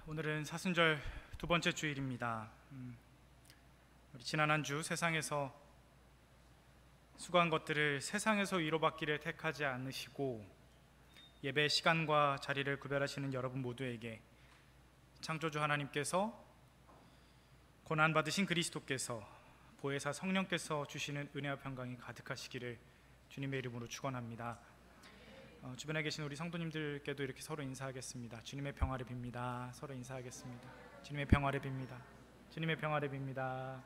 오늘은 사순절 두 번째 주일입니다. 우리 지난 한 주 세상에서 수고한 것들을 세상에서 위로받기를 택하지 않으시고 예배 시간과 자리를 구별하시는 여러분 모두에게 창조주 하나님께서 고난받으신 그리스도께서 보혜사 성령께서 주시는 은혜와 평강이 가득하시기를 주님의 이름으로 축원합니다. 주변에 계신 우리 성도님들께도 이렇게 서로 인사하겠습니다. 주님의 평화를 빕니다. 서로 인사하겠습니다. 주님의 평화를 빕니다. 주님의 평화를 빕니다.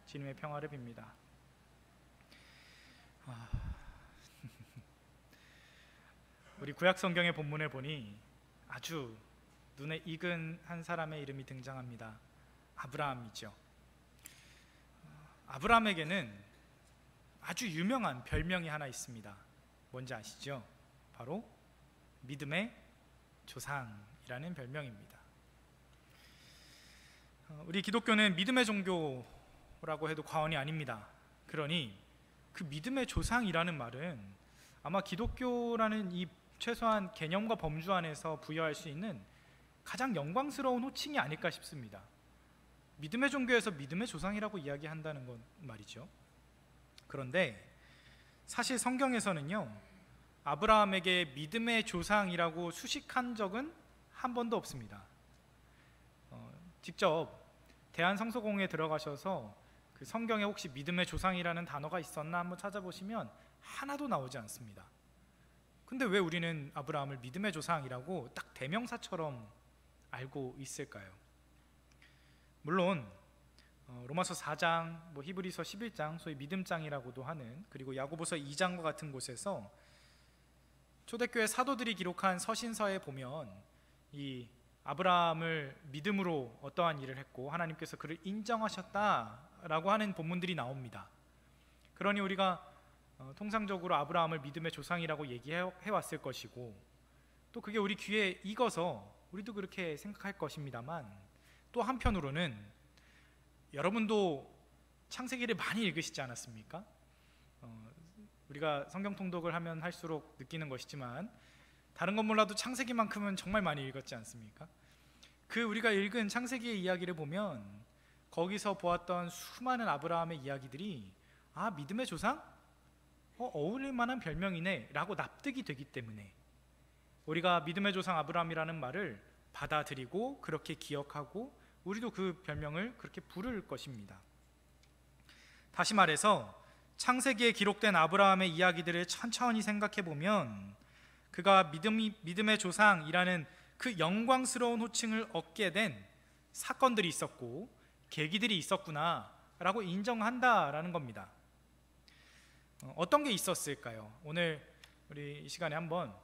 주님의 평화를 빕니다. 우리 구약 성경의 본문을 보니 아주 눈에 익은 한 사람의 이름이 등장합니다. 아브라함이죠. 아브라함에게는 아주 유명한 별명이 하나 있습니다. 뭔지 아시죠? 바로 믿음의 조상이라는 별명입니다. 우리 기독교는 믿음의 종교라고 해도 과언이 아닙니다. 그러니 그 믿음의 조상이라는 말은 아마 기독교라는 이 최소한 개념과 범주 안에서 부여할 수 있는 가장 영광스러운 호칭이 아닐까 싶습니다. 믿음의 종교에서 믿음의 조상이라고 이야기한다는 건 말이죠. 그런데 사실 성경에서는요, 아브라함에게 믿음의 조상이라고 수식한 적은 한 번도 없습니다. 직접 대한성서공회에 들어가셔서 그 성경에 혹시 믿음의 조상이라는 단어가 있었나 한번 찾아보시면 하나도 나오지 않습니다. 근데 왜 우리는 아브라함을 믿음의 조상이라고 딱 대명사처럼 알고 있을까요? 물론 로마서 4장, 히브리서 11장, 소위 믿음장이라고도 하는, 그리고 야고보서 2장과 같은 곳에서 초대교회 사도들이 기록한 서신서에 보면 이 아브라함을 믿음으로 어떠한 일을 했고 하나님께서 그를 인정하셨다라고 하는 본문들이 나옵니다. 그러니 우리가 통상적으로 아브라함을 믿음의 조상이라고 얘기해왔을 것이고, 또 그게 우리 귀에 익어서 우리도 그렇게 생각할 것입니다만, 또 한편으로는 여러분도 창세기를 많이 읽으시지 않았습니까? 우리가 성경 통독을 하면 할수록 느끼는 것이지만 다른 건 몰라도 창세기만큼은 정말 많이 읽었지 않습니까? 그 우리가 읽은 창세기의 이야기를 보면 거기서 보았던 수많은 아브라함의 이야기들이 믿음의 조상? 어울릴 만한 별명이네 라고 납득이 되기 때문에 우리가 믿음의 조상 아브라함이라는 말을 받아들이고 그렇게 기억하고 우리도 그 별명을 그렇게 부를 것입니다. 다시 말해서 창세기에 기록된 아브라함의 이야기들을 천천히 생각해 보면 그가 믿음의 조상이라는 그 영광스러운 호칭을 얻게 된 사건들이 있었고 계기들이 있었구나라고 인정한다라는 겁니다. 어떤 게 있었을까요? 오늘 우리 이 시간에 한번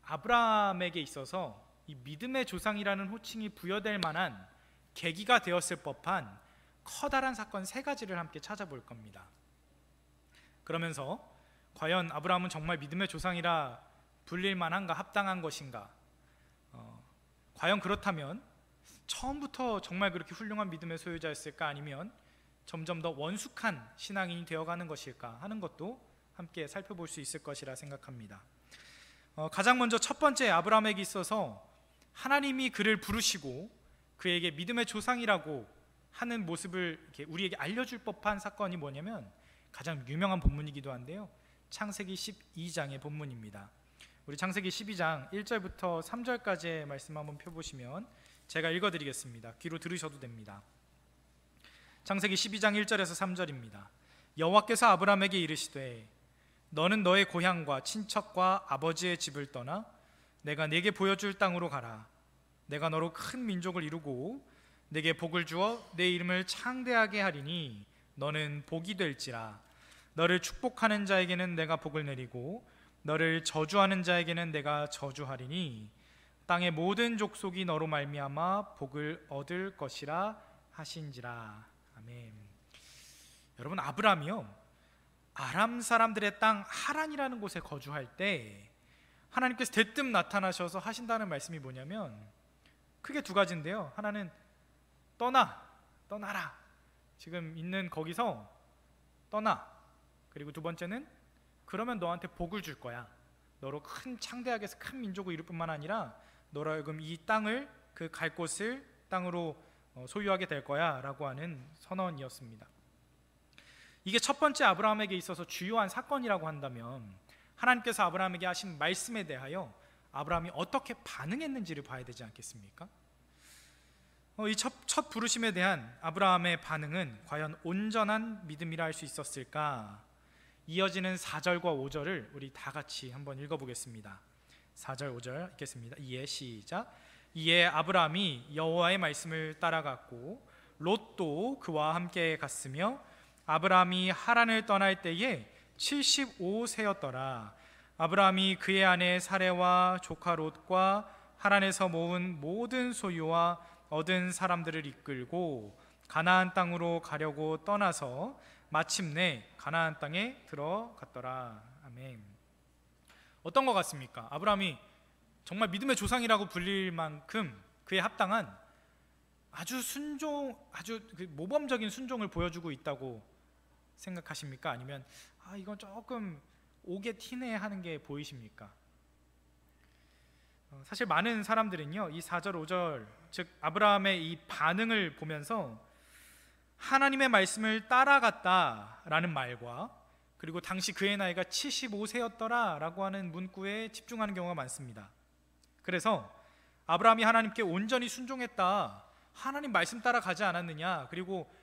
아브라함에게 있어서 이 믿음의 조상이라는 호칭이 부여될 만한 계기가 되었을 법한 커다란 사건 3가지를 함께 찾아볼 겁니다. 그러면서 과연 아브라함은 정말 믿음의 조상이라 불릴 만한가, 합당한 것인가? 과연 그렇다면 처음부터 정말 그렇게 훌륭한 믿음의 소유자였을까? 아니면 점점 더 원숙한 신앙인이 되어가는 것일까 하는 것도 함께 살펴볼 수 있을 것이라 생각합니다. 가장 먼저 첫 번째 아브라함에게 있어서 하나님이 그를 부르시고 그에게 믿음의 조상이라고 하는 모습을 이렇게 우리에게 알려줄 법한 사건이 뭐냐면 가장 유명한 본문이기도 한데요, 창세기 12장의 본문입니다. 우리 창세기 12장 1절부터 3절까지의 말씀 한번 펴보시면 제가 읽어드리겠습니다. 귀로 들으셔도 됩니다. 창세기 12장 1절에서 3절입니다. 여호와께서 아브라함에게 이르시되 너는 너의 고향과 친척과 아버지의 집을 떠나 내가 네게 보여줄 땅으로 가라. 내가 너로 큰 민족을 이루고 네게 복을 주어 내 이름을 창대하게 하리니 너는 복이 될지라. 너를 축복하는 자에게는 내가 복을 내리고 너를 저주하는 자에게는 내가 저주하리니 땅의 모든 족속이 너로 말미암아 복을 얻을 것이라 하신지라. 아멘. 여러분, 아브라함이요, 아람 사람들의 땅 하란이라는 곳에 거주할 때 하나님께서 대뜸 나타나셔서 하신다는 말씀이 뭐냐면 크게 2가지인데요. 하나는 떠나라. 지금 있는 거기서 떠나. 그리고 2번째는 그러면 너한테 복을 줄 거야. 너로 큰 창대하게 해서 큰 민족을 이룰 뿐만 아니라 너로 하여금 이 땅을 그 갈 곳을 땅으로 소유하게 될 거야 라고 하는 선언이었습니다. 이게 첫 번째 아브라함에게 있어서 주요한 사건이라고 한다면 하나님께서 아브라함에게 하신 말씀에 대하여 아브라함이 어떻게 반응했는지를 봐야 되지 않겠습니까? 이 첫 부르심에 대한 아브라함의 반응은 과연 온전한 믿음이라 할 수 있었을까? 이어지는 4절과 5절을 우리 다 같이 한번 읽어보겠습니다. 4절 5절 읽겠습니다. 이에 시작. 이에 아브라함이 여호와의 말씀을 따라갔고 롯도 그와 함께 갔으며 아브라함이 하란을 떠날 때에 75세였더라. 아브라함이 그의 아내 사레와 조카 롯과 하란에서 모은 모든 소유와 얻은 사람들을 이끌고 가나안 땅으로 가려고 떠나서 마침내 가나안 땅에 들어갔더라. 아멘. 어떤 것 같습니까? 아브라함이 정말 믿음의 조상이라고 불릴 만큼 그에 합당한 아주 모범적인 순종을 보여주고 있다고 생각하십니까? 아니면 이건 조금 오게 티내 하는 게 보이십니까? 사실 많은 사람들은요, 이 4절 5절 즉 아브라함의 이 반응을 보면서 하나님의 말씀을 따라갔다라는 말과 그리고 당시 그의 나이가 75세였더라 라고 하는 문구에 집중하는 경우가 많습니다. 그래서 아브라함이 하나님께 온전히 순종했다, 하나님 말씀 따라가지 않았느냐, 그리고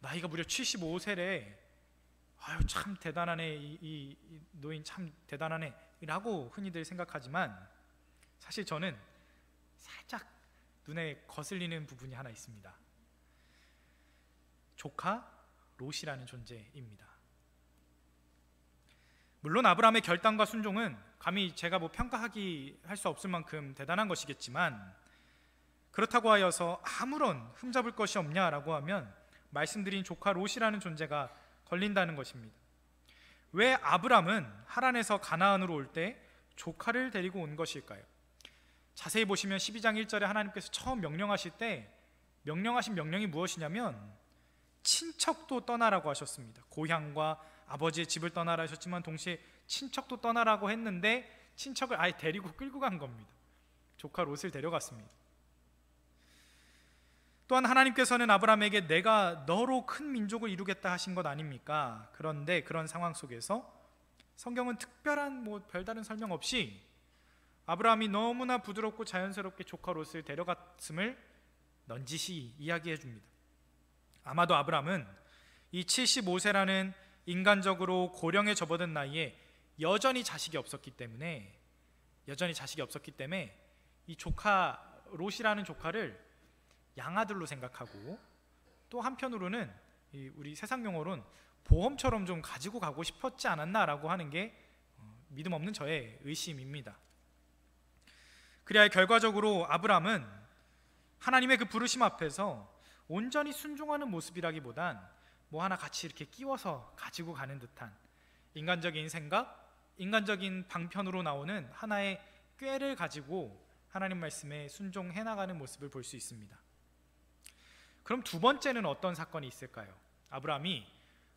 나이가 무려 75세래, 아유 참 대단하네, 이 노인 참 대단하네 라고 흔히들 생각하지만 사실 저는 살짝 눈에 거슬리는 부분이 하나 있습니다. 조카 롯이라는 존재입니다. 물론 아브라함의 결단과 순종은 감히 제가 평가하기 할 수 없을 만큼 대단한 것이겠지만, 그렇다고 하여서 아무런 흠잡을 것이 없냐라고 하면 말씀드린 조카 롯이라는 존재가 걸린다는 것입니다. 왜 아브라함은 하란에서 가나안으로 올 때 조카를 데리고 온 것일까요? 자세히 보시면 12장 1절에 하나님께서 처음 명령하실 때 명령하신 명령이 무엇이냐면 친척도 떠나라고 하셨습니다. 고향과 아버지의 집을 떠나라 하셨지만 동시에 친척도 떠나라고 했는데 친척을 아예 데리고 끌고 간 겁니다. 조카 롯을 데려갔습니다. 또한 하나님께서는 아브라함에게 내가 너로 큰 민족을 이루겠다 하신 것 아닙니까? 그런데 그런 상황 속에서 성경은 특별한 별다른 설명 없이 아브라함이 너무나 부드럽고 자연스럽게 조카 롯을 데려갔음을 넌지시 이야기해 줍니다. 아마도 아브라함은 이 75세라는 인간적으로 고령에 접어든 나이에 여전히 자식이 없었기 때문에 이 조카 롯이라는 조카를 양아들로 생각하고, 또 한편으로는 우리 세상 용어로는 보험처럼 좀 가지고 가고 싶었지 않았나라고 하는 게 믿음 없는 저의 의심입니다. 그래야 결과적으로 아브라함은 하나님의 그 부르심 앞에서 온전히 순종하는 모습이라기보단 하나 같이 이렇게 끼워서 가지고 가는 듯한 인간적인 생각, 인간적인 방편으로 나오는 하나의 꾀를 가지고 하나님 말씀에 순종해 나가는 모습을 볼 수 있습니다. 그럼 두 번째는 어떤 사건이 있을까요? 아브라함이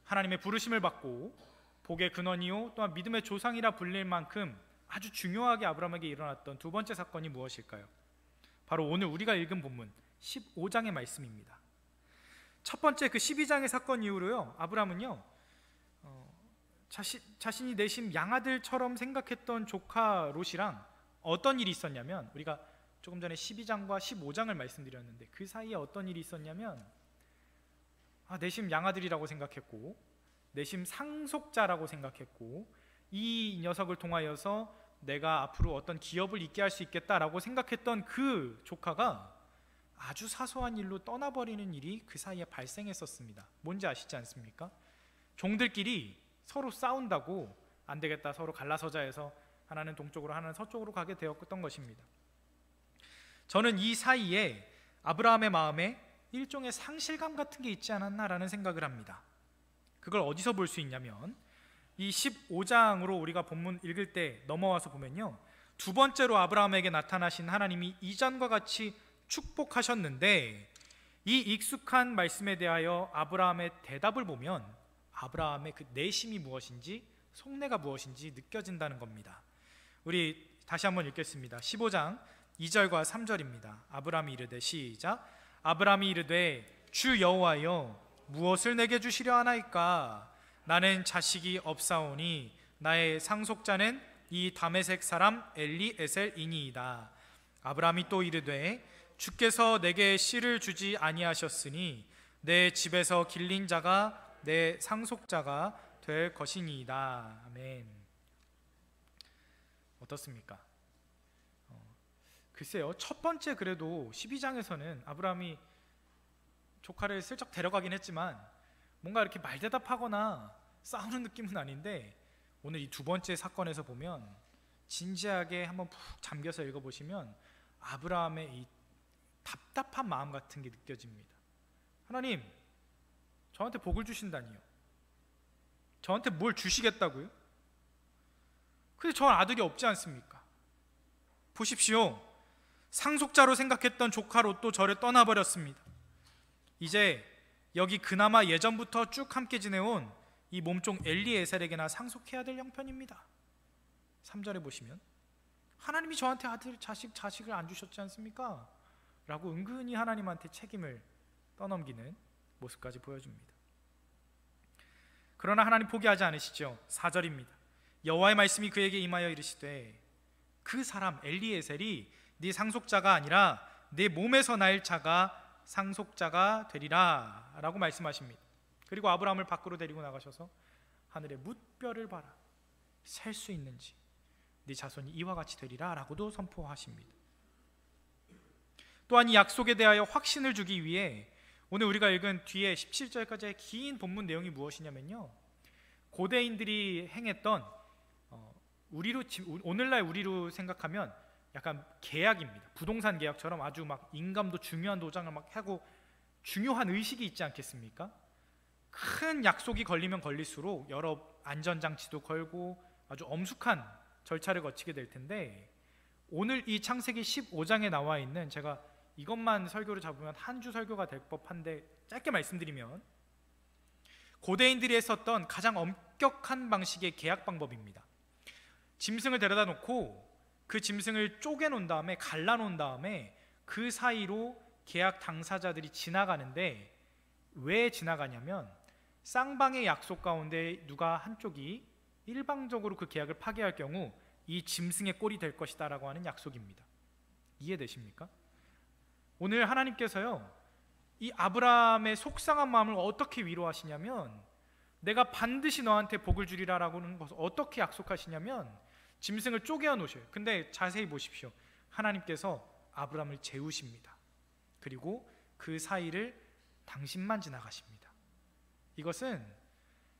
하나님의 부르심을 받고 복의 근원이요 또한 믿음의 조상이라 불릴 만큼 아주 중요하게 아브라함에게 일어났던 두 번째 사건이 무엇일까요? 바로 오늘 우리가 읽은 본문 15장의 말씀입니다. 첫 번째 그 12장의 사건 이후로요, 아브라함은요 자신이 내심 양아들처럼 생각했던 조카 롯이랑 어떤 일이 있었냐면, 우리가 조금 전에 12장과 15장을 말씀드렸는데 그 사이에 어떤 일이 있었냐면 내심 양아들이라고 생각했고 내심 상속자라고 생각했고 이 녀석을 통하여서 내가 앞으로 어떤 기업을 잇게 할 수 있겠다라고 생각했던 그 조카가 아주 사소한 일로 떠나버리는 일이 그 사이에 발생했었습니다. 뭔지 아시지 않습니까? 종들끼리 서로 싸운다고 안 되겠다, 서로 갈라서자 해서 하나는 동쪽으로 하나는 서쪽으로 가게 되었던 것입니다. 저는 이 사이에 아브라함의 마음에 일종의 상실감 같은 게 있지 않았나라는 생각을 합니다. 그걸 어디서 볼 수 있냐면 이 15장으로 우리가 본문 읽을 때 넘어와서 보면요, 두 번째로 아브라함에게 나타나신 하나님이 이전과 같이 축복하셨는데 이 익숙한 말씀에 대하여 아브라함의 대답을 보면 아브라함의 그 내심이 무엇인지 속내가 무엇인지 느껴진다는 겁니다. 우리 다시 한번 읽겠습니다. 15장 2절과 3절입니다. 아브라함이 이르되 시작. 아브라함이 이르되 주 여호와여 무엇을 내게 주시려 하나이까? 나는 자식이 없사오니 나의 상속자는 이 다메섹 사람 엘리에셀이니이다. 아브라함이 또 이르되 주께서 내게 씨를 주지 아니하셨으니 내 집에서 길린 자가 내 상속자가 될 것이니이다. 아멘. 어떻습니까? 글쎄요, 첫 번째 그래도 12장에서는 아브라함이 조카를 슬쩍 데려가긴 했지만 뭔가 이렇게 말대답하거나 싸우는 느낌은 아닌데, 오늘 이 두 번째 사건에서 보면 진지하게 한번 푹 잠겨서 읽어보시면 아브라함의 이 답답한 마음 같은 게 느껴집니다. 하나님, 저한테 복을 주신다니요? 저한테 뭘 주시겠다고요? 근데 저 아들이 없지 않습니까? 보십시오, 상속자로 생각했던 조카 롯도 저를 떠나버렸습니다. 이제 여기 그나마 예전부터 쭉 함께 지내온 이 몸종 엘리에셀에게나 상속해야 될 형편입니다. 3절에 보시면 하나님이 저한테 아들, 자식을 안 주셨지 않습니까? 라고 은근히 하나님한테 책임을 떠넘기는 모습까지 보여줍니다. 그러나 하나님 포기하지 않으시죠. 4절입니다. 여호와의 말씀이 그에게 임하여 이르시되 그 사람 엘리에셀이 네 상속자가 아니라 내 몸에서 날 자가 상속자가 되리라 라고 말씀하십니다. 그리고 아브라함을 밖으로 데리고 나가셔서 하늘의 뭇별을 봐라, 셀 수 있는지 네 자손이 이와 같이 되리라 라고도 선포하십니다. 또한 이 약속에 대하여 확신을 주기 위해 오늘 우리가 읽은 뒤에 17절까지의 긴 본문 내용이 무엇이냐면요, 고대인들이 행했던 오늘날 우리로 생각하면 약간 계약입니다. 부동산 계약처럼 아주 막 인감도 중요한 도장을 막 하고 중요한 의식이 있지 않겠습니까? 큰 약속이 걸리면 걸릴수록 여러 안전장치도 걸고 아주 엄숙한 절차를 거치게 될 텐데, 오늘 이 창세기 15장에 나와 있는, 제가 이것만 설교를 잡으면 한 주 설교가 될 법한데 짧게 말씀드리면, 고대인들이 했었던 가장 엄격한 방식의 계약 방법입니다. 짐승을 데려다 놓고 그 짐승을 쪼개 놓은 다음에 갈라 놓은 다음에 그 사이로 계약 당사자들이 지나가는데, 왜 지나가냐면 쌍방의 약속 가운데 누가 한쪽이 일방적으로 그 계약을 파기할 경우 이 짐승의 꼴이 될 것이다 라고 하는 약속입니다. 이해되십니까? 오늘 하나님께서요, 이 아브라함의 속상한 마음을 어떻게 위로하시냐면, 내가 반드시 너한테 복을 주리라 라고 하는 것을 어떻게 약속하시냐면 짐승을 쪼개어 놓으셔요. 근데 자세히 보십시오. 하나님께서 아브라함을 재우십니다. 그리고 그 사이를 당신만 지나가십니다. 이것은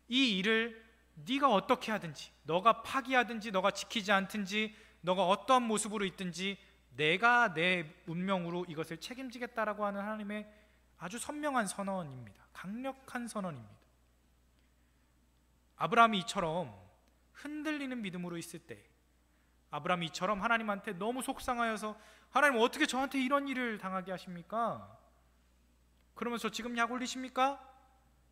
이 일을 네가 어떻게 하든지, 너가 파기하든지 너가 지키지 않든지 너가 어떠한 모습으로 있든지 내가 내 운명으로 이것을 책임지겠다라고 하는 하나님의 아주 선명한 선언입니다. 강력한 선언입니다. 아브라함이 이처럼 흔들리는 믿음으로 있을 때, 아브라함이 이처럼 하나님한테 너무 속상하여서 하나님 어떻게 저한테 이런 일을 당하게 하십니까? 그러면서 지금 약 올리십니까?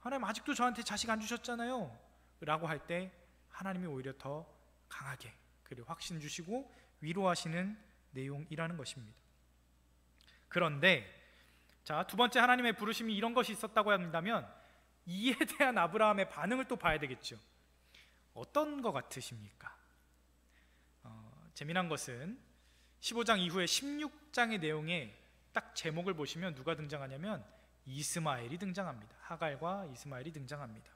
하나님 아직도 저한테 자식 안 주셨잖아요 라고 할 때 하나님이 오히려 더 강하게 그를 확신 주시고 위로하시는 내용이라는 것입니다. 그런데 자, 두 번째 하나님의 부르심이 이런 것이 있었다고 한다면 이에 대한 아브라함의 반응을 또 봐야 되겠죠. 어떤 것 같으십니까? 재미난 것은 15장 이후에 16장의 내용에 딱 제목을 보시면 누가 등장하냐면 이스마엘이 등장합니다. 하갈과 이스마엘이 등장합니다.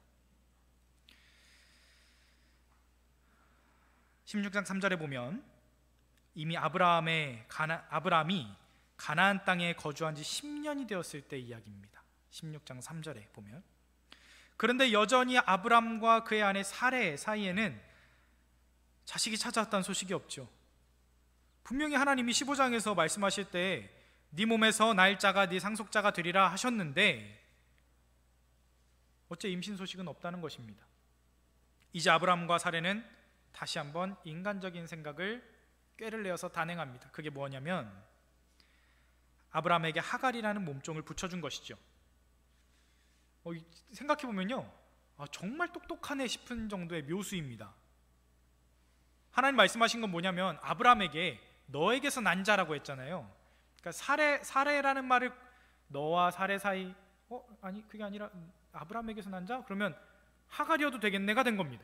16장 3절에 보면 이미 아브라함이 가나안 땅에 거주한 지 10년이 되었을 때 이야기입니다. 16장 3절에 보면, 그런데 여전히 아브람과 그의 아내 사레 사이에는 자식이 찾아왔다는 소식이 없죠. 분명히 하나님이 15장에서 말씀하실 때 네 몸에서 날 자가 네 상속자가 되리라 하셨는데 어째 임신 소식은 없다는 것입니다. 이제 아브람과 사레는 다시 한번 인간적인 생각을 꾀를 내어서 단행합니다. 그게 뭐냐면 아브람에게 하갈이라는 몸종을 붙여준 것이죠. 생각해보면요, 정말 똑똑하네 싶은 정도의 묘수입니다. 하나님 말씀하신 건 뭐냐면 아브람에게 너에게서 난 자라고 했잖아요. 그러니까 사레라는 말을 너와 사레 사이 아니 그게 아니라 아브라함에게서 난 자? 그러면 하갈이어도 되겠네가 된 겁니다.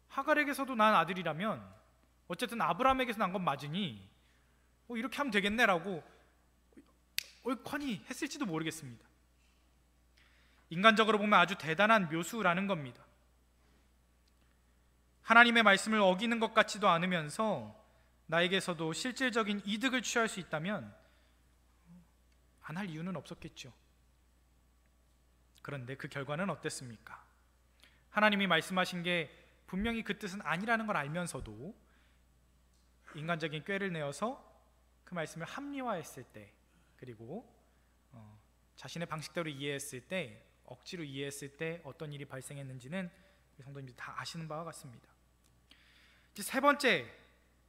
하갈에게서도 난 아들이라면 어쨌든 아브라함에게서 난 건 맞으니 이렇게 하면 되겠네라고 옳거니 했을지도 모르겠습니다. 인간적으로 보면 아주 대단한 묘수라는 겁니다. 하나님의 말씀을 어기는 것 같지도 않으면서 나에게서도 실질적인 이득을 취할 수 있다면 안 할 이유는 없었겠죠. 그런데 그 결과는 어땠습니까? 하나님이 말씀하신 게 분명히 그 뜻은 아니라는 걸 알면서도 인간적인 꾀를 내어서 그 말씀을 합리화했을 때, 그리고 자신의 방식대로 이해했을 때, 억지로 이해했을 때 어떤 일이 발생했는지는 성도님들이 다 아시는 바와 같습니다. 이제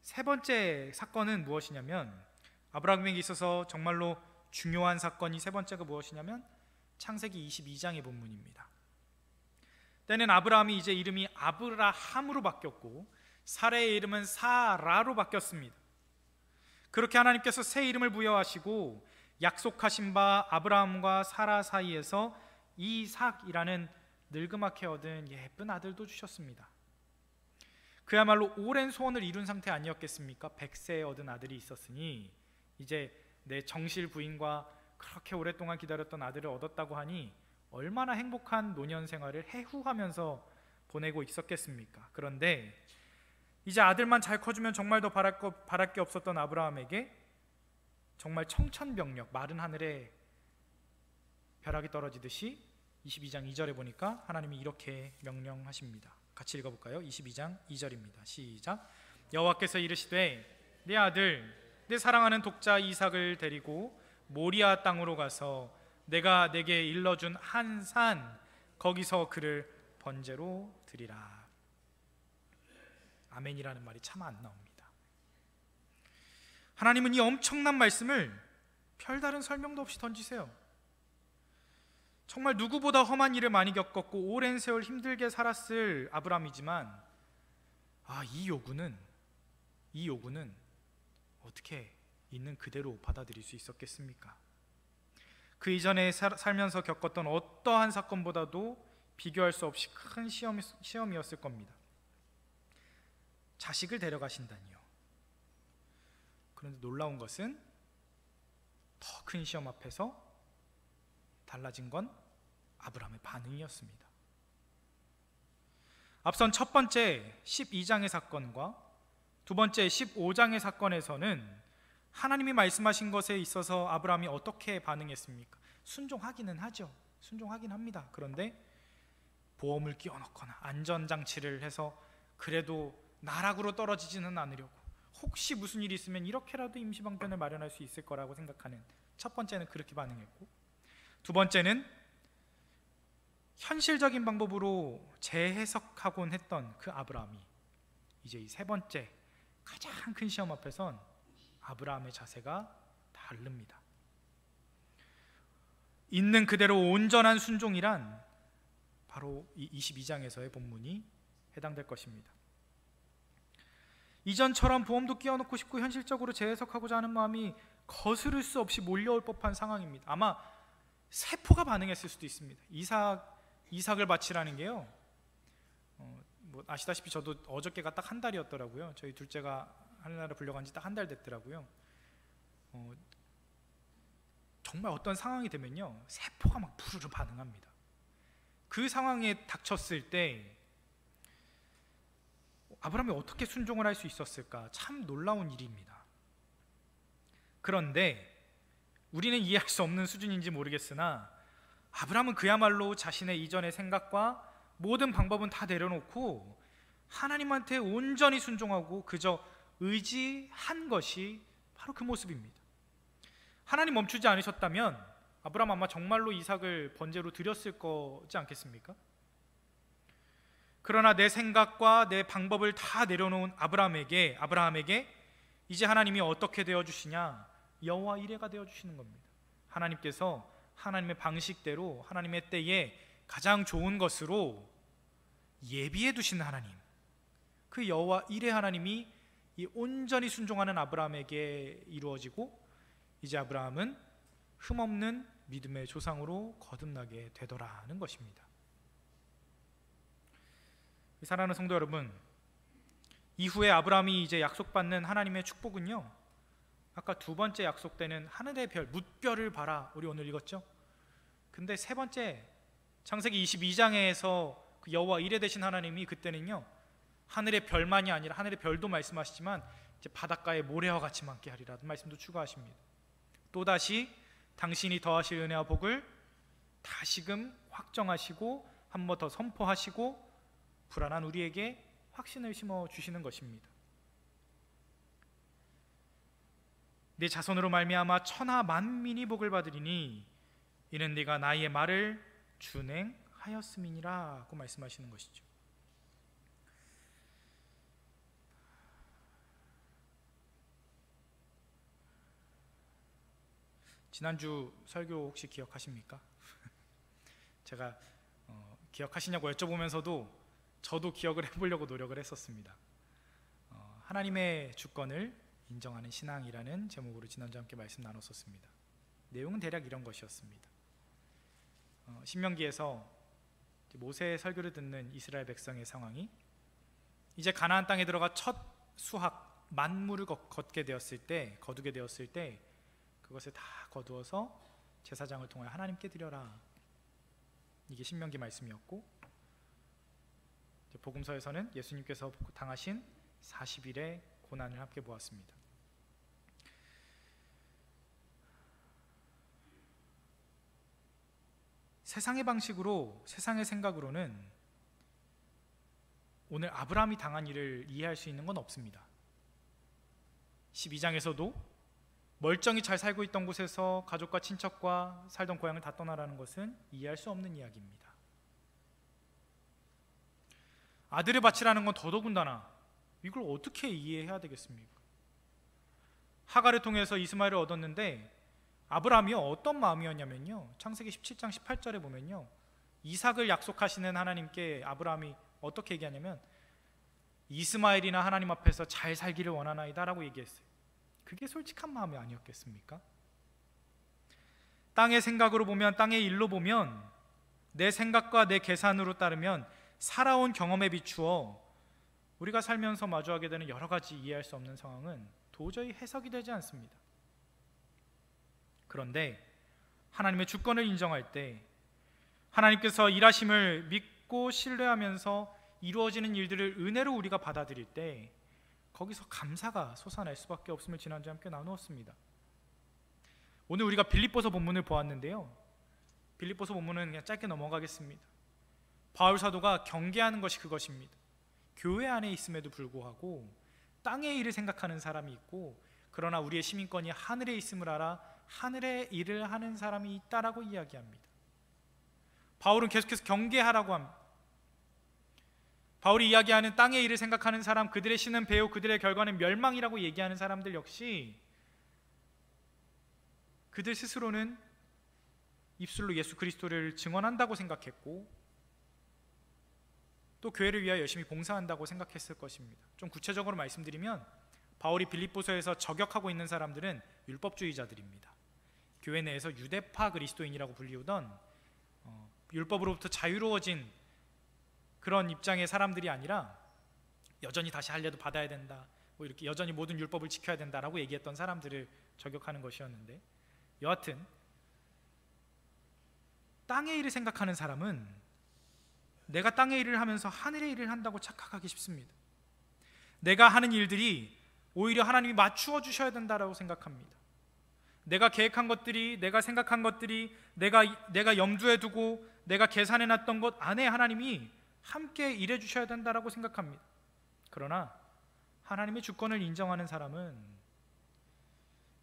세 번째 사건은 무엇이냐면, 아브라함에게 있어서 정말로 중요한 사건이 세 번째가 무엇이냐면 창세기 22장의 본문입니다. 때는 아브라함이 이제 이름이 아브라함으로 바뀌었고 사레의 이름은 사라로 바뀌었습니다. 그렇게 하나님께서 새 이름을 부여하시고 약속하신 바 아브라함과 사라 사이에서 이삭이라는 늙음하게 얻은 예쁜 아들도 주셨습니다. 그야말로 오랜 소원을 이룬 상태 아니었겠습니까? 100세에 얻은 아들이 있었으니 이제 내 정실 부인과 그렇게 오랫동안 기다렸던 아들을 얻었다고 하니 얼마나 행복한 노년 생활을 해후하면서 보내고 있었겠습니까? 그런데 이제 아들만 잘 커주면 정말 더 바랄 게 없었던 아브라함에게 정말 청천벽력, 마른 하늘에 벼락이 떨어지듯이 22장 2절에 보니까 하나님이 이렇게 명령하십니다. 같이 읽어볼까요? 22장 2절입니다. 시작. 여호와께서 이르시되 내 아들 내 사랑하는 독자 이삭을 데리고 모리아 땅으로 가서 내가 내게 일러준 한 산 거기서 그를 번제로 드리라. 아멘이라는 말이 참 안 나옵니다. 하나님은 이 엄청난 말씀을 별다른 설명도 없이 던지세요. 정말 누구보다 험한 일을 많이 겪었고 오랜 세월 힘들게 살았을 아브라함이지만 이 요구는 어떻게 있는 그대로 받아들일 수 있었겠습니까? 그 이전에 살면서 겪었던 어떠한 사건보다도 비교할 수 없이 큰 시험이었을 겁니다. 자식을 데려가신다니요. 그런데 놀라운 것은 더 큰 시험 앞에서 달라진 건 아브라함의 반응이었습니다. 앞선 첫 번째 12장의 사건과 두 번째 15장의 사건에서는 하나님이 말씀하신 것에 있어서 아브라함이 어떻게 반응했습니까? 순종하기는 하죠. 순종하긴 합니다. 그런데 보험을 끼워넣거나 안전장치를 해서 그래도 나락으로 떨어지지는 않으려고, 혹시 무슨 일이 있으면 이렇게라도 임시방편을 마련할 수 있을 거라고 생각하는, 첫 번째는 그렇게 반응했고, 두 번째는 현실적인 방법으로 재해석하곤 했던 그 아브라함이 이제 이 세 번째 가장 큰 시험 앞에선 아브라함의 자세가 다릅니다. 있는 그대로 온전한 순종이란 바로 이 22장에서의 본문이 해당될 것입니다. 이전처럼 보험도 끼워넣고 싶고 현실적으로 재해석하고자 하는 마음이 거스를 수 없이 몰려올 법한 상황입니다. 아마 세포가 반응했을 수도 있습니다. 이삭을 바치라는 게요, 아시다시피 저도 어저께가 딱 한 달이었더라고요. 저희 둘째가 하늘나라 불려간 지 딱 한 달 됐더라고요. 정말 어떤 상황이 되면요, 세포가 막 부르르 반응합니다. 그 상황에 닥쳤을 때 아브라함이 어떻게 순종을 할 수 있었을까? 참 놀라운 일입니다. 그런데 우리는 이해할 수 없는 수준인지 모르겠으나 아브라함은 그야말로 자신의 이전의 생각과 모든 방법은 다 내려놓고 하나님한테 온전히 순종하고 그저 의지한 것이 바로 그 모습입니다. 하나님 멈추지 않으셨다면 아브라함 아마 정말로 이삭을 번제로 드렸을 거지 않겠습니까? 그러나 내 생각과 내 방법을 다 내려놓은 아브라함에게 이제 하나님이 어떻게 되어주시냐? 여호와 이레가 되어주시는 겁니다. 하나님께서 하나님의 방식대로 하나님의 때에 가장 좋은 것으로 예비해 두시는 하나님, 그 여호와 이레 하나님이 이 온전히 순종하는 아브라함에게 이루어지고 이제 아브라함은 흠없는 믿음의 조상으로 거듭나게 되더라는 것입니다. 사랑하는 성도 여러분, 이후에 아브라함이 이제 약속받는 하나님의 축복은요, 아까 두 번째 약속되는 하늘의 별, 뭇별을 봐라, 우리 오늘 읽었죠? 근데 세 번째 창세기 22장에서 그 여호와 이레 되신 하나님이 그때는요, 하늘의 별만이 아니라 하늘의 별도 말씀하시지만 이제 바닷가에 모래와 같이 많게 하리라는 말씀도 추가하십니다. 또다시 당신이 더하실 은혜와 복을 다시금 확정하시고 한 번 더 선포하시고 불안한 우리에게 확신을 심어 주시는 것입니다. 내 자손으로 말미암아 천하 만민이 복을 받으리니 이는 네가 나의 말을 준행하였음이니라고 말씀하시는 것이죠. 지난주 설교 혹시 기억하십니까? 제가 기억하시냐고 여쭤보면서도 저도 기억을 해보려고 노력을 했었습니다. 하나님의 주권을 인정하는 신앙이라는 제목으로 지난주 함께 말씀 나눴었습니다. 내용은 대략 이런 것이었습니다. 신명기에서 모세의 설교를 듣는 이스라엘 백성의 상황이 이제 가나안 땅에 들어가 첫 수확 만물을 거두게 되었을 때 그것을 다 거두어서 제사장을 통하여 하나님께 드려라, 이게 신명기 말씀이었고, 복음서에서는 예수님께서 당하신 40일의 고난을 함께 보았습니다. 세상의 방식으로, 세상의 생각으로는 오늘 아브라함이 당한 일을 이해할 수 있는 건 없습니다. 12장에서도 멀쩡히 잘 살고 있던 곳에서 가족과 친척과 살던 고향을 다 떠나라는 것은 이해할 수 없는 이야기입니다. 아들을 바치라는 건 더더군다나 이걸 어떻게 이해해야 되겠습니까? 하갈을 통해서 이스마엘을 얻었는데 아브라함이 어떤 마음이었냐면요, 창세기 17장 18절에 보면요, 이삭을 약속하시는 하나님께 아브라함이 어떻게 얘기하냐면 이스마엘이나 하나님 앞에서 잘 살기를 원하나이다 라고 얘기했어요. 그게 솔직한 마음이 아니었겠습니까? 땅의 생각으로 보면, 땅의 일로 보면, 내 생각과 내 계산으로 따르면 살아온 경험에 비추어 우리가 살면서 마주하게 되는 여러 가지 이해할 수 없는 상황은 도저히 해석이 되지 않습니다. 그런데 하나님의 주권을 인정할 때, 하나님께서 일하심을 믿고 신뢰하면서 이루어지는 일들을 은혜로 우리가 받아들일 때 거기서 감사가 솟아날 수밖에 없음을 지난주에 함께 나누었습니다. 오늘 우리가 빌립보서 본문을 보았는데요, 빌립보서 본문은 그냥 짧게 넘어가겠습니다. 바울 사도가 경계하는 것이 그것입니다. 교회 안에 있음에도 불구하고 땅의 일을 생각하는 사람이 있고, 그러나 우리의 시민권이 하늘에 있음을 알아 하늘의 일을 하는 사람이 있다라고 이야기합니다. 바울은 계속해서 경계하라고 합니다. 바울이 이야기하는 땅의 일을 생각하는 사람, 그들의 신은 배후, 그들의 결과는 멸망이라고 얘기하는 사람들 역시 그들 스스로는 입술로 예수 그리스도를 증언한다고 생각했고 또 교회를 위하여 열심히 봉사한다고 생각했을 것입니다. 좀 구체적으로 말씀드리면 바울이 빌립보서에서 저격하고 있는 사람들은 율법주의자들입니다. 교회 내에서 유대파 그리스도인이라고 불리우던 율법으로부터 자유로워진 그런 입장의 사람들이 아니라 여전히 다시 할례도 받아야 된다, 뭐 이렇게 여전히 모든 율법을 지켜야 된다라고 얘기했던 사람들을 저격하는 것이었는데, 여하튼 땅의 일을 생각하는 사람은 내가 땅의 일을 하면서 하늘의 일을 한다고 착각하기 쉽습니다. 내가 하는 일들이 오히려 하나님이 맞추어 주셔야 된다라고 생각합니다. 내가 계획한 것들이, 내가 생각한 것들이, 내가 염두에 두고 내가 계산해 놨던 것 안에 하나님이 함께 일해 주셔야 된다라고 생각합니다. 그러나 하나님의 주권을 인정하는 사람은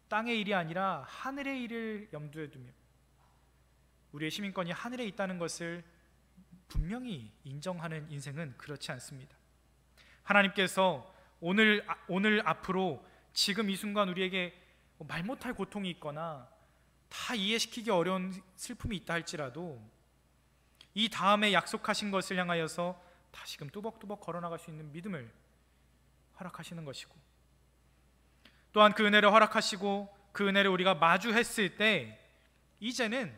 땅의 일이 아니라 하늘의 일을 염두에 두며 우리의 시민권이 하늘에 있다는 것을 분명히 인정하는 인생은 그렇지 않습니다. 하나님께서 오늘 앞으로 지금 이 순간 우리에게 말 못할 고통이 있거나 다 이해시키기 어려운 슬픔이 있다 할지라도 이 다음에 약속하신 것을 향하여서 다시금 뚜벅뚜벅 걸어나갈 수 있는 믿음을 허락하시는 것이고, 또한 그 은혜를 허락하시고 그 은혜를 우리가 마주했을 때 이제는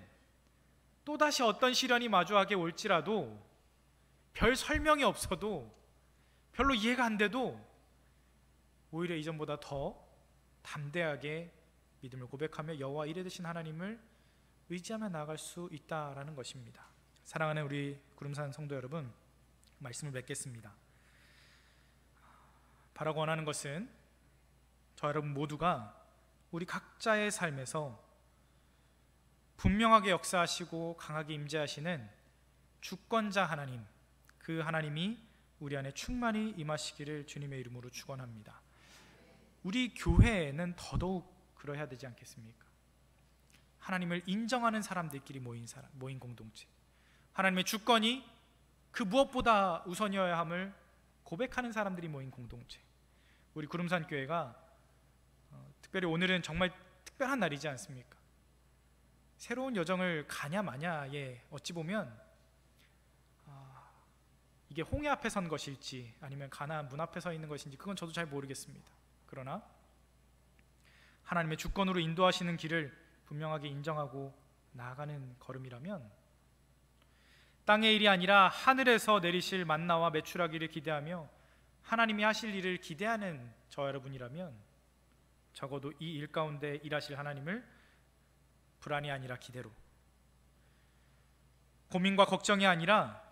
또다시 어떤 시련이 마주하게 올지라도 별 설명이 없어도 별로 이해가 안 돼도 오히려 이전보다 더 담대하게 믿음을 고백하며 여호와 이레 되신 하나님을 의지하며 나아갈 수 있다라는 것입니다. 사랑하는 우리 구름산 성도 여러분, 말씀을 맺겠습니다. 바라고 원하는 것은 저 여러분 모두가 우리 각자의 삶에서 분명하게 역사하시고 강하게 임재하시는 주권자 하나님, 그 하나님이 우리 안에 충만히 임하시기를 주님의 이름으로 축원합니다. 우리 교회에는 더더욱 그러해야 되지 않겠습니까? 하나님을 인정하는 사람들끼리 모인 공동체, 하나님의 주권이 그 무엇보다 우선이어야 함을 고백하는 사람들이 모인 공동체. 우리 구름산 교회가 특별히 오늘은 정말 특별한 날이지 않습니까? 새로운 여정을 가냐 마냐에 어찌 보면 이게 홍해 앞에 선 것일지 아니면 가나안 문 앞에 서 있는 것인지 그건 저도 잘 모르겠습니다. 그러나 하나님의 주권으로 인도하시는 길을 분명하게 인정하고 나아가는 걸음이라면, 땅의 일이 아니라 하늘에서 내리실 만나와 메추라기를 기대하며 하나님이 하실 일을 기대하는 저 여러분이라면 적어도 이 일 가운데 일하실 하나님을 불안이 아니라 기대로, 고민과 걱정이 아니라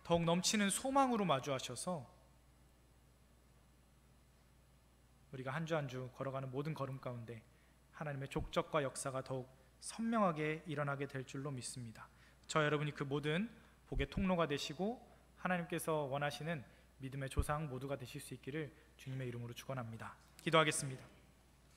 더욱 넘치는 소망으로 마주하셔서 우리가 한 주 한 주 걸어가는 모든 걸음 가운데 하나님의 족적과 역사가 더욱 선명하게 일어나게 될 줄로 믿습니다. 저 여러분이 그 모든 복의 통로가 되시고 하나님께서 원하시는 믿음의 조상 모두가 되실 수 있기를 주님의 이름으로 축원합니다. 기도하겠습니다.